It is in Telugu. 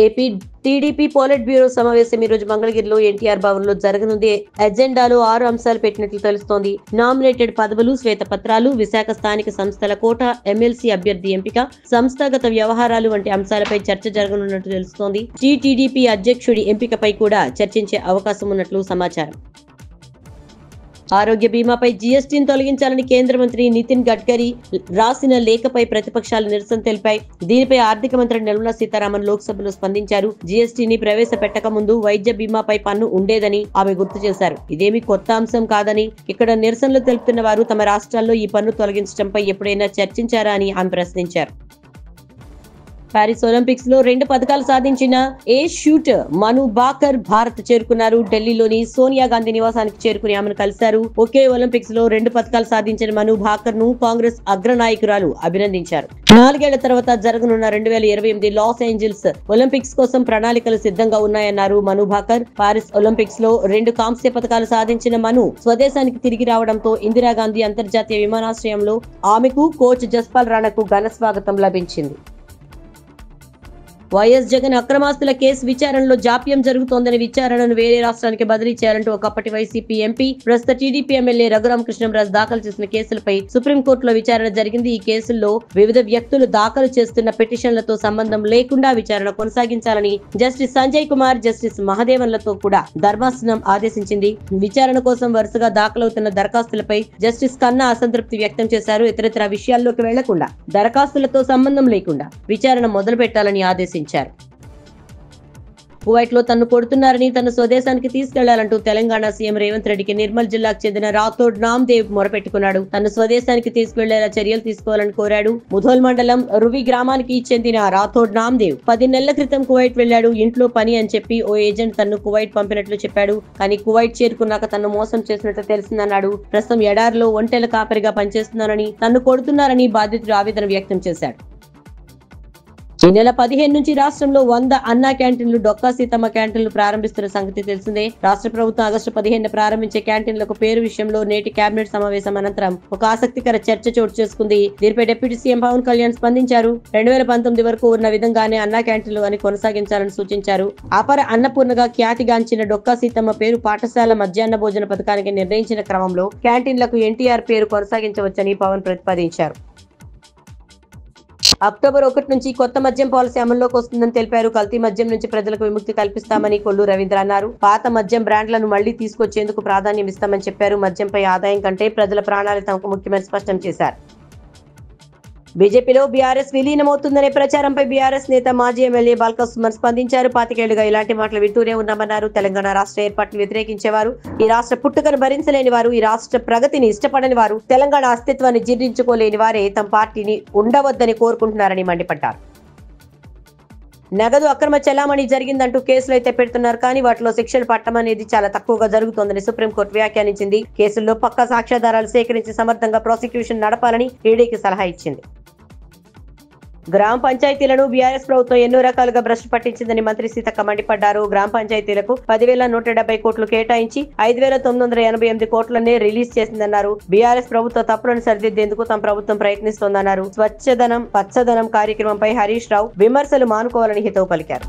ఏపీ టీడీపీ పోలిట్ బ్యూరో సమావేశం ఈ రోజు మంగళగిరిలో ఎన్టీఆర్ భవన్ లో జరగనుంది. ఎజెండాలో 6 అంశాలు పెట్టినట్లు తెలుస్తోంది. నామినేటెడ్ పదవులు, శ్వేతపత్రాలు, విశాఖ స్థానిక సంస్థల కోటా, ఎమ్మెల్సీ అభ్యర్థి ఎంపిక, సంస్థాగత వ్యవహారాలు వంటి అంశాలపై చర్చ జరగనున్నట్లు తెలుస్తోంది. టీడీపీ అధ్యక్షుడి ఎంపికపై కూడా చర్చించే అవకాశం ఉన్నట్లు సమాచారం. ఆరోగ్య బీమాపై జీఎస్టీని తొలగించాలని కేంద్ర మంత్రి నితిన్ గడ్కరీ రాసిన లేఖపై ప్రతిపక్షాలు నిరసన తెలిపాయి. దీనిపై ఆర్థిక మంత్రి నిర్మలా సీతారామన్ లోక్సభలో స్పందించారు. జీఎస్టీని ప్రవేశపెట్టక ముందు వైద్య బీమాపై పన్ను ఉండేదని ఆమె గుర్తు చేశారు. ఇదేమీ కొత్త అంశం కాదని, ఇక్కడ నిరసనలు తెలుపుతున్న వారు తమ రాష్ట్రాల్లో ఈ పన్ను తొలగించడంపై ఎప్పుడైనా చర్చించారా అని ఆమె ప్రశ్నించారు. పారిస్ ఒలింపిక్స్ లో 2 పథకాలు సాధించిన ఏస్ షూటర్ మను భాకర్ భారత్ చేరుకున్నారు. ఢిల్లీలోని సోనియా గాంధీ నివాసానికి చేరుకుని ఆమెను కలిశారు. ఒకే ఒలింపిక్స్ లో 2 పథకాలు సాధించిన మను భాకర్ ను కాంగ్రెస్ అగ్రనాయకురాలు అభినందించారు. 4 ఏళ్ల తర్వాత జరగనున్న 2028 లాస్ ఏంజల్స్ ఒలింపిక్స్ కోసం ప్రణాళికలు సిద్ధంగా ఉన్నాయన్నారు మను భాకర్. పారిస్ ఒలింపిక్స్ లో 2 కాంస్య పథకాలు సాధించిన మను స్వదేశానికి తిరిగి రావడంతో ఇందిరాగాంధీ అంతర్జాతీయ విమానాశ్రయంలో ఆమెకు కోచ్ జస్పాల్ రాణాకు ఘన స్వాగతం లభించింది. వైఎస్ జగన్ అక్రమాస్తుల కేసు విచారణలో జాప్యం జరుగుతోందని విచారణను వేరే రాష్ట్రానికి బదిలీ చేయాలంటూ ఒకప్పటి వైసీపీ ఎంపీ, ప్రస్తుత టీడీపీ ఎమ్మెల్యే రఘురామకృష్ణంరాజు దాఖలు చేసిన కేసులపై సుప్రీంకోర్టులో విచారణ జరిగింది. ఈ కేసుల్లో వివిధ వ్యక్తులు దాఖలు చేస్తున్న పిటిషన్లతో సంబంధం లేకుండా విచారణ కొనసాగించాలని జస్టిస్ సంజయ్ కుమార్, జస్టిస్ మహదేవన్లతో కూడా ధర్మాసనం ఆదేశించింది. విచారణ కోసం వరుసగా దాఖలవుతున్న దరఖాస్తులపై జస్టిస్ కన్నా అసంతృప్తి వ్యక్తం చేశారు. ఇతరత్ర విషయాల్లోకి వెళ్లకుండా దరఖాస్తులతో సంబంధం లేకుండా విచారణ మొదలు పెట్టాలని ఆదేశించారు. కువైట్ లో తన్ను కొడుతున్నారని తన స్వదేశానికి తీసుకెళ్లాలంటూ తెలంగాణ సీఎం రేవంత్ రెడ్డికి నిర్మల్ జిల్లాకు చెందిన రాథోడ్ నామ్దేవ్ మొరపెట్టుకున్నాడు. తన స్వదేశానికి తీసుకెళ్లేలా చర్యలు తీసుకోవాలని కోరాడు. ముధోల్ మండలం రువి గ్రామానికి చెందిన రాథోడ్ నామ్దేవ్ 10 నెలల క్రితం కువైట్ వెళ్లాడు. ఇంట్లో పని అని చెప్పి ఓ ఏజెంట్ తన్ను కువైట్ పంపినట్లు చెప్పాడు. కానీ కువైట్ చేరుకున్నాక తన్ను మోసం చేసినట్లు తెలిసిందన్నాడు. ప్రస్తుతం ఎడారిలో ఒంటెల కాపరిగా పనిచేస్తున్నానని, తన్ను కొడుతున్నారని బాధితుడు ఆవేదన వ్యక్తం చేశాడు. ఈ నెల 15 నుంచి రాష్ట్రంలో 100 అన్నా క్యాంటీన్లు, డొక్కా సీతమ్మ క్యాంటీన్లు ప్రారంభిస్తున్న సంగతి తెలిసిందే. రాష్ట్ర ప్రభుత్వం ఆగస్టు 15 ప్రారంభించే క్యాంటీన్లకు పేరు విషయంలో నేటి కేబినెట్ సమావేశం అనంతరం ఒక ఆసక్తికర చర్చ చోటు చేసుకుంది. దీనిపై డిప్యూటీ సీఎం పవన్ కళ్యాణ్ స్పందించారు. 2019 వరకు ఉన్న విధంగానే అన్నా క్యాంటీన్లు అని కొనసాగించాలని సూచించారు. అపర అన్నపూర్ణగా ఖ్యాతిగాంచిన డొక్కా సీతమ్మ పేరు పాఠశాల మధ్యాహ్న భోజన పథకానికి నిర్ణయించిన క్రమంలో క్యాంటీన్లకు ఎన్టీఆర్ పేరు కొనసాగించవచ్చని పవన్ ప్రతిపాదించారు. అక్టోబర్ 1 నుంచి కొత్త మద్యం పాలసీ అమల్లోకి వస్తుందని తెలిపారు. కల్తీ మద్యం నుంచి ప్రజలకు విముక్తి కల్పిస్తామని కొల్లు రవీంద్ర అన్నారు. పాత మద్యం బ్రాండ్లను మళ్లీ తీసుకొచ్చేందుకు ప్రాధాన్యం ఇస్తామని చెప్పారు. మద్యంపై ఆదాయం కంటే ప్రజల ప్రాణాలే తమకు ముఖ్యమని స్పష్టం చేశారు. బీజేపీలో బీఆర్ఎస్ విలీనమవుతుందనే ప్రచారంపై బీఆర్ఎస్ నేత మాజీ ఎమ్మెల్యే బాల్క సుమన్ స్పందించారు. 25 ఏళ్లుగా ఇలాంటి మాటలు వింటూనే ఉన్నామన్నారు. తెలంగాణ రాష్ట్ర ఏర్పాటును వ్యతిరేకించేవారు, ఈ రాష్ట్ర పుట్టుకను భరించలేని వారు, ఈ రాష్ట్ర ప్రగతిని ఇష్టపడని వారు, తెలంగాణ అస్తిత్వాన్ని జీర్ణించుకోలేని వారే తమ పార్టీని ఉండవద్దని కోరుకుంటున్నారని మండిపడ్డారు. నగదు అక్రమ చెలామణి జరిగిందంటూ కేసులు అయితే పెడుతున్నారు, కానీ వాటిలో శిక్షలు పట్టడం అనేది చాలా తక్కువగా జరుగుతోందని సుప్రీంకోర్టు వ్యాఖ్యానించింది. కేసుల్లో పక్కా సాక్ష్యాధారాలు సేకరించి సమర్థంగా ప్రాసిక్యూషన్ నడపాలని ఈడీకి సలహా ఇచ్చింది. గ్రామ పంచాయతీలను బీఆర్ఎస్ ప్రభుత్వం ఎన్నో రకాలుగా భ్రష్టు పట్టించిందని మంత్రి సీతక్క మండిపడ్డారు. గ్రామ పంచాయతీలకు 10,170 కోట్లు కేటాయించి 5,988 కోట్లనే రిలీజ్ చేసిందన్నారు. బీఆర్ఎస్ ప్రభుత్వ తప్పులను సరిదిద్దేందుకు తమ ప్రభుత్వం ప్రయత్నిస్తోందన్నారు. స్వచ్ఛదనం పచ్చదనం కార్యక్రమంపై హరీష్ రావు విమర్శలు మానుకోవాలని హితవు పలికారు.